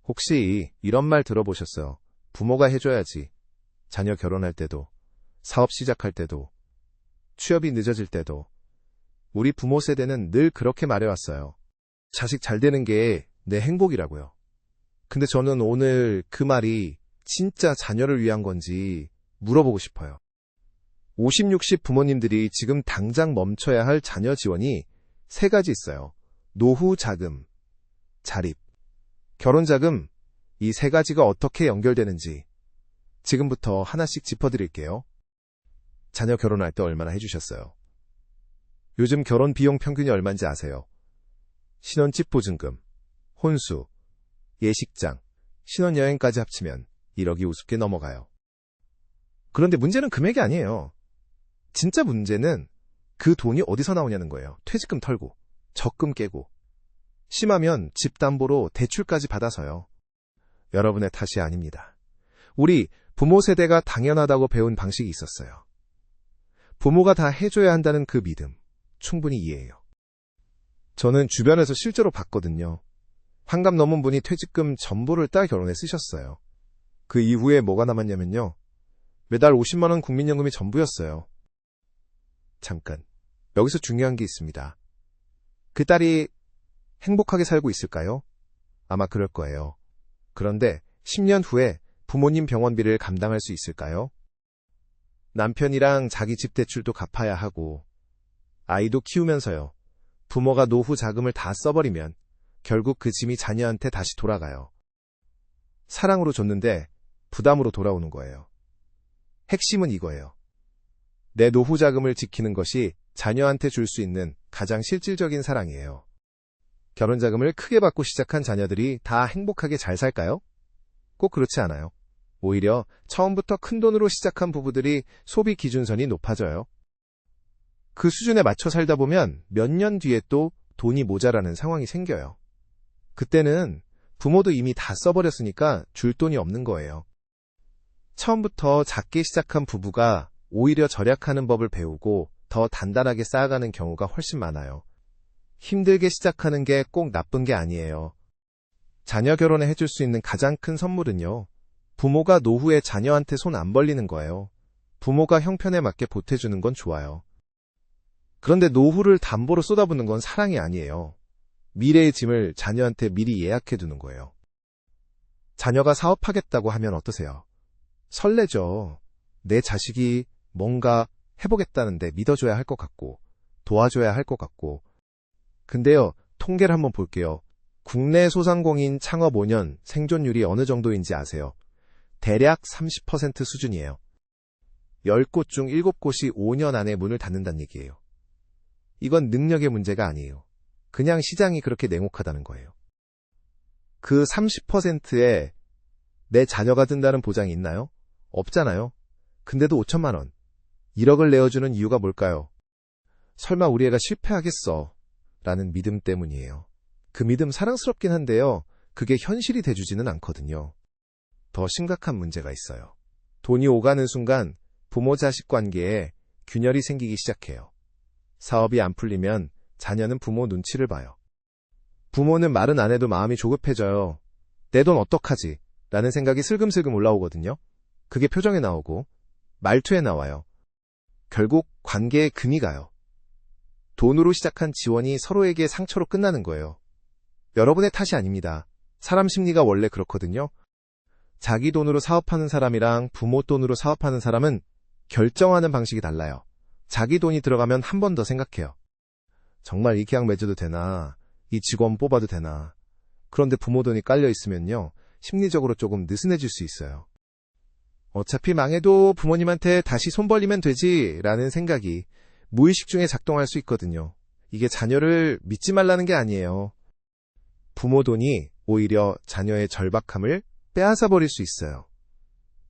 혹시 이런 말 들어보셨어요? 부모가 해줘야지. 자녀 결혼할 때도, 사업 시작할 때도, 취업이 늦어질 때도. 우리 부모 세대는 늘 그렇게 말해왔어요. 자식 잘 되는 게 내 행복이라고요. 근데 저는 오늘 그 말이 진짜 자녀를 위한 건지 물어보고 싶어요. 50, 60 부모님들이 지금 당장 멈춰야 할 자녀 지원이 세 가지 있어요. 노후 자금, 자립, 결혼 자금, 이 세 가지가 어떻게 연결되는지 지금부터 하나씩 짚어드릴게요. 자녀 결혼할 때 얼마나 해주셨어요? 요즘 결혼 비용 평균이 얼마인지 아세요? 신혼집 보증금, 혼수, 예식장, 신혼여행까지 합치면 1억이 우습게 넘어가요. 그런데 문제는 금액이 아니에요. 진짜 문제는 그 돈이 어디서 나오냐는 거예요. 퇴직금 털고, 적금 깨고, 심하면 집 담보로 대출까지 받아서요. 여러분의 탓이 아닙니다. 우리 부모 세대가 당연하다고 배운 방식이 있었어요. 부모가 다 해줘야 한다는 그 믿음, 충분히 이해해요. 저는 주변에서 실제로 봤거든요. 환갑 넘은 분이 퇴직금 전부를 딸 결혼에 쓰셨어요. 그 이후에 뭐가 남았냐면요. 매달 50만 원 국민연금이 전부였어요. 잠깐, 여기서 중요한 게 있습니다. 그 딸이 행복하게 살고 있을까요? 아마 그럴 거예요. 그런데 10년 후에 부모님 병원비를 감당할 수 있을까요? 남편이랑 자기 집 대출도 갚아야 하고 아이도 키우면서요. 부모가 노후 자금을 다 써버리면 결국 그 짐이 자녀한테 다시 돌아가요. 사랑으로 줬는데 부담으로 돌아오는 거예요. 핵심은 이거예요. 내 노후 자금을 지키는 것이 자녀한테 줄 수 있는 가장 실질적인 사랑이에요. 결혼 자금을 크게 받고 시작한 자녀들이 다 행복하게 잘 살까요? 꼭 그렇지 않아요. 오히려 처음부터 큰 돈으로 시작한 부부들이 소비 기준선이 높아져요. 그 수준에 맞춰 살다 보면 몇 년 뒤에 또 돈이 모자라는 상황이 생겨요. 그때는 부모도 이미 다 써버렸으니까 줄 돈이 없는 거예요. 처음부터 작게 시작한 부부가 오히려 절약하는 법을 배우고 더 단단하게 쌓아가는 경우가 훨씬 많아요. 힘들게 시작하는 게 꼭 나쁜 게 아니에요. 자녀 결혼에 해줄 수 있는 가장 큰 선물은요. 부모가 노후에 자녀한테 손 안 벌리는 거예요. 부모가 형편에 맞게 보태주는 건 좋아요. 그런데 노후를 담보로 쏟아붓는 건 사랑이 아니에요. 미래의 짐을 자녀한테 미리 예약해두는 거예요. 자녀가 사업하겠다고 하면 어떠세요? 설레죠. 내 자식이 뭔가 해보겠다는데 믿어줘야 할 것 같고 도와줘야 할 것 같고. 근데요, 통계를 한번 볼게요. 국내 소상공인 창업 5년 생존율이 어느 정도인지 아세요? 대략 30% 수준이에요. 10곳 중 7곳이 5년 안에 문을 닫는다는 얘기예요. 이건 능력의 문제가 아니에요. 그냥 시장이 그렇게 냉혹하다는 거예요. 그 30%에 내 자녀가 든다는 보장이 있나요? 없잖아요. 근데도 5천만 원, 1억을 내어주는 이유가 뭘까요? 설마 우리 애가 실패하겠어 라는 믿음 때문이에요. 그 믿음 사랑스럽긴 한데요. 그게 현실이 돼주지는 않거든요. 더 심각한 문제가 있어요. 돈이 오가는 순간 부모-자식 관계에 균열이 생기기 시작해요. 사업이 안 풀리면 자녀는 부모 눈치를 봐요. 부모는 말은 안 해도 마음이 조급해져요. 내 돈 어떡하지? 라는 생각이 슬금슬금 올라오거든요. 그게 표정에 나오고 말투에 나와요. 결국 관계에 금이 가요. 돈으로 시작한 지원이 서로에게 상처로 끝나는 거예요. 여러분의 탓이 아닙니다. 사람 심리가 원래 그렇거든요. 자기 돈으로 사업하는 사람이랑 부모 돈으로 사업하는 사람은 결정하는 방식이 달라요. 자기 돈이 들어가면 한 번 더 생각해요. 정말 이 계약 맺어도 되나? 이 직원 뽑아도 되나? 그런데 부모 돈이 깔려 있으면요. 심리적으로 조금 느슨해질 수 있어요. 어차피 망해도 부모님한테 다시 손 벌리면 되지 라는 생각이 무의식 중에 작동할 수 있거든요. 이게 자녀를 믿지 말라는 게 아니에요. 부모 돈이 오히려 자녀의 절박함을 빼앗아 버릴 수 있어요.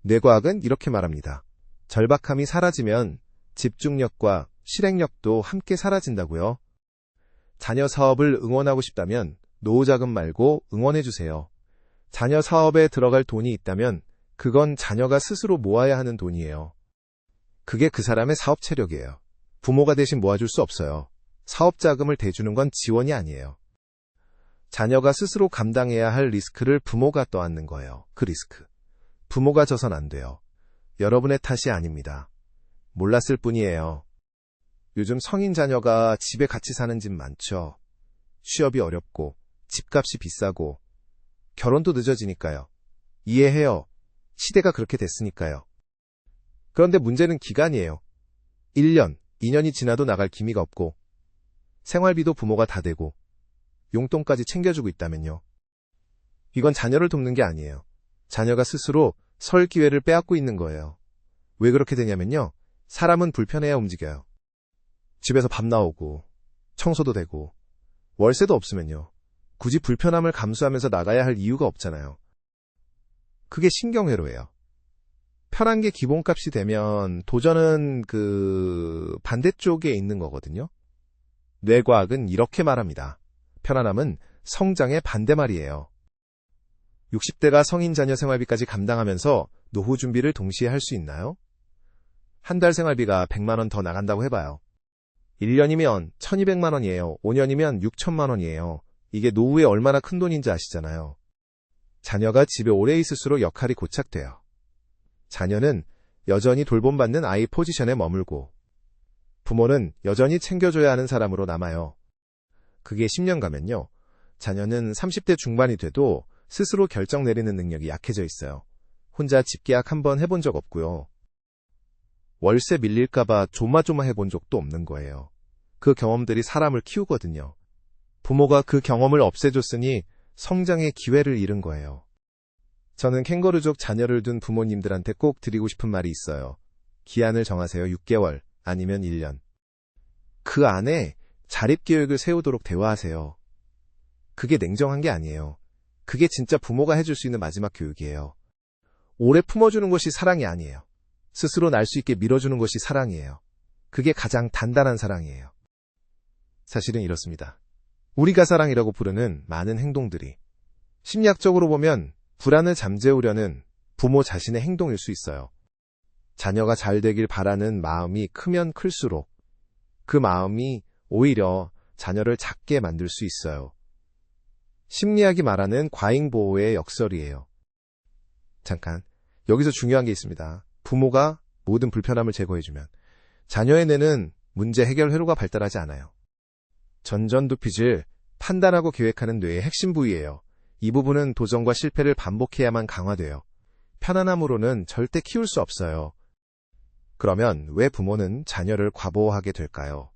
뇌과학은 이렇게 말합니다. 절박함이 사라지면 집중력과 실행력도 함께 사라진다고요. 자녀 사업을 응원하고 싶다면 노후자금 말고 응원해주세요. 자녀 사업에 들어갈 돈이 있다면 그건 자녀가 스스로 모아야 하는 돈이에요. 그게 그 사람의 사업 체력이에요. 부모가 대신 모아줄 수 없어요. 사업 자금을 대주는 건 지원이 아니에요. 자녀가 스스로 감당해야 할 리스크를 부모가 떠안는 거예요. 그 리스크. 부모가 져선 안 돼요. 여러분의 탓이 아닙니다. 몰랐을 뿐이에요. 요즘 성인 자녀가 집에 같이 사는 집 많죠. 취업이 어렵고 집값이 비싸고 결혼도 늦어지니까요. 이해해요. 시대가 그렇게 됐으니까요. 그런데 문제는 기간이에요. 1년, 2년이 지나도 나갈 기미가 없고 생활비도 부모가 다 대고 용돈까지 챙겨주고 있다면요. 이건 자녀를 돕는 게 아니에요. 자녀가 스스로 설 기회를 빼앗고 있는 거예요. 왜 그렇게 되냐면요. 사람은 불편해야 움직여요. 집에서 밥 나오고 청소도 되고 월세도 없으면요. 굳이 불편함을 감수하면서 나가야 할 이유가 없잖아요. 그게 신경회로예요. 편한 게 기본값이 되면 도전은 그 반대쪽에 있는 거거든요. 뇌과학은 이렇게 말합니다. 편안함은 성장의 반대말이에요. 60대가 성인 자녀 생활비까지 감당하면서 노후 준비를 동시에 할 수 있나요? 한 달 생활비가 100만 원 더 나간다고 해봐요. 1년이면 1200만 원이에요. 5년이면 6천만 원이에요. 이게 노후에 얼마나 큰 돈인지 아시잖아요. 자녀가 집에 오래 있을수록 역할이 고착돼요. 자녀는 여전히 돌봄받는 아이 포지션에 머물고 부모는 여전히 챙겨줘야 하는 사람으로 남아요. 그게 10년 가면요. 자녀는 30대 중반이 돼도 스스로 결정 내리는 능력이 약해져 있어요. 혼자 집 계약 한번 해본 적 없고요. 월세 밀릴까봐 조마조마 해본 적도 없는 거예요. 그 경험들이 사람을 키우거든요. 부모가 그 경험을 없애줬으니 성장의 기회를 잃은 거예요. 저는 캥거루족 자녀를 둔 부모님들한테 꼭 드리고 싶은 말이 있어요. 기한을 정하세요. 6개월 아니면 1년. 그 안에 자립계획을 세우도록 대화하세요. 그게 냉정한 게 아니에요. 그게 진짜 부모가 해줄 수 있는 마지막 교육이에요. 오래 품어주는 것이 사랑이 아니에요. 스스로 날 수 있게 밀어주는 것이 사랑이에요. 그게 가장 단단한 사랑이에요. 사실은 이렇습니다. 우리가 사랑이라고 부르는 많은 행동들이 심리학적으로 보면 불안을 잠재우려는 부모 자신의 행동일 수 있어요. 자녀가 잘 되길 바라는 마음이 크면 클수록 그 마음이 오히려 자녀를 작게 만들 수 있어요. 심리학이 말하는 과잉보호의 역설이에요. 잠깐, 여기서 중요한 게 있습니다. 부모가 모든 불편함을 제거해주면 자녀의 뇌는 문제 해결 회로가 발달하지 않아요. 전전두피질, 판단하고 계획하는 뇌의 핵심 부위예요. 이 부분은 도전과 실패를 반복해야만 강화돼요. 편안함으로는 절대 키울 수 없어요. 그러면 왜 부모는 자녀를 과보호하게 될까요?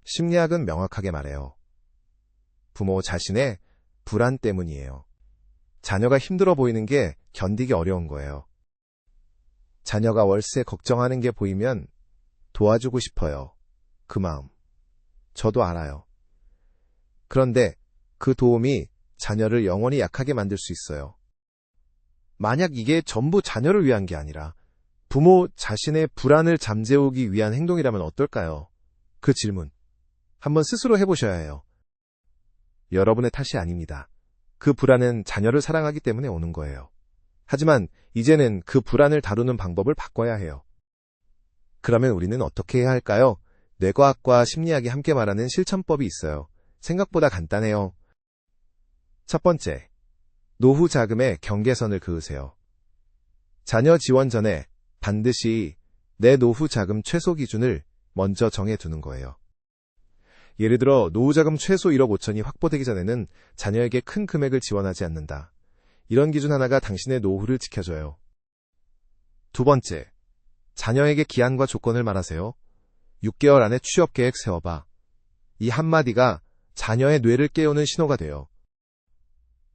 심리학은 명확하게 말해요. 부모 자신의 불안 때문이에요. 자녀가 힘들어 보이는 게 견디기 어려운 거예요. 자녀가 월세 걱정하는 게 보이면 도와주고 싶어요. 그 마음. 저도 알아요. 그런데 그 도움이 자녀를 영원히 약하게 만들 수 있어요. 만약 이게 전부 자녀를 위한 게 아니라 부모 자신의 불안을 잠재우기 위한 행동이라면 어떨까요? 그 질문. 한번 스스로 해보셔야 해요. 여러분의 탓이 아닙니다. 그 불안은 자녀를 사랑하기 때문에 오는 거예요. 하지만 이제는 그 불안을 다루는 방법을 바꿔야 해요. 그러면 우리는 어떻게 해야 할까요? 뇌과학과 심리학이 함께 말하는 실천법이 있어요. 생각보다 간단해요. 첫 번째, 노후 자금의 경계선을 그으세요. 자녀 지원 전에 반드시 내 노후 자금 최소 기준을 먼저 정해두는 거예요. 예를 들어 노후 자금 최소 1억 5천이 확보되기 전에는 자녀에게 큰 금액을 지원하지 않는다. 이런 기준 하나가 당신의 노후를 지켜줘요. 두 번째, 자녀에게 기한과 조건을 말하세요. 6개월 안에 취업 계획 세워봐. 이 한마디가 자녀의 뇌를 깨우는 신호가 돼요.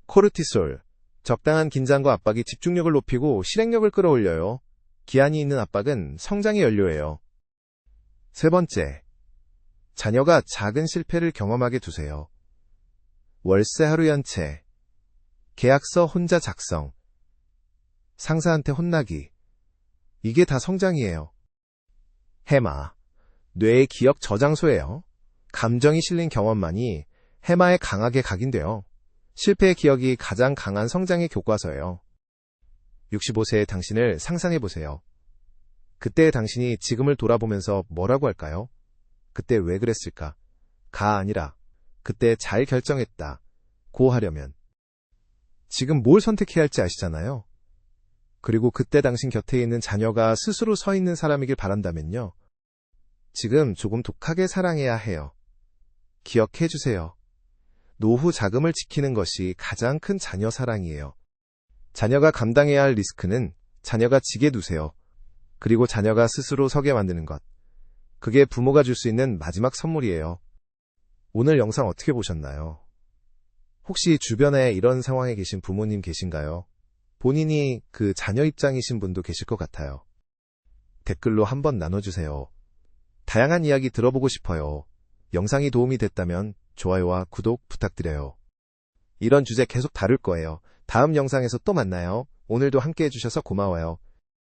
코르티솔, 적당한 긴장과 압박이 집중력을 높이고 실행력을 끌어올려요. 기한이 있는 압박은 성장의 연료예요. 세 번째, 자녀가 작은 실패를 경험하게 두세요. 월세 하루 연체, 계약서 혼자 작성, 상사한테 혼나기. 이게 다 성장이에요. 해마, 뇌의 기억 저장소예요. 감정이 실린 경험만이 해마에 강하게 각인돼요. 실패의 기억이 가장 강한 성장의 교과서예요. 65세의 당신을 상상해보세요. 그때의 당신이 지금을 돌아보면서 뭐라고 할까요? 그때 왜 그랬을까? 가 아니라 그때 잘 결정했다. 고 하려면 지금 뭘 선택해야 할지 아시잖아요. 그리고 그때 당신 곁에 있는 자녀가 스스로 서 있는 사람이길 바란다면요. 지금 조금 독하게 사랑해야 해요. 기억해 주세요. 노후 자금을 지키는 것이 가장 큰 자녀 사랑이에요. 자녀가 감당해야 할 리스크는 자녀가 지게 두세요. 그리고 자녀가 스스로 서게 만드는 것. 그게 부모가 줄 수 있는 마지막 선물이에요. 오늘 영상 어떻게 보셨나요? 혹시 주변에 이런 상황에 계신 부모님 계신가요? 본인이 그 자녀 입장이신 분도 계실 것 같아요. 댓글로 한번 나눠주세요. 다양한 이야기 들어보고 싶어요. 영상이 도움이 됐다면 좋아요와 구독 부탁드려요. 이런 주제 계속 다룰 거예요. 다음 영상에서 또 만나요. 오늘도 함께 해주셔서 고마워요.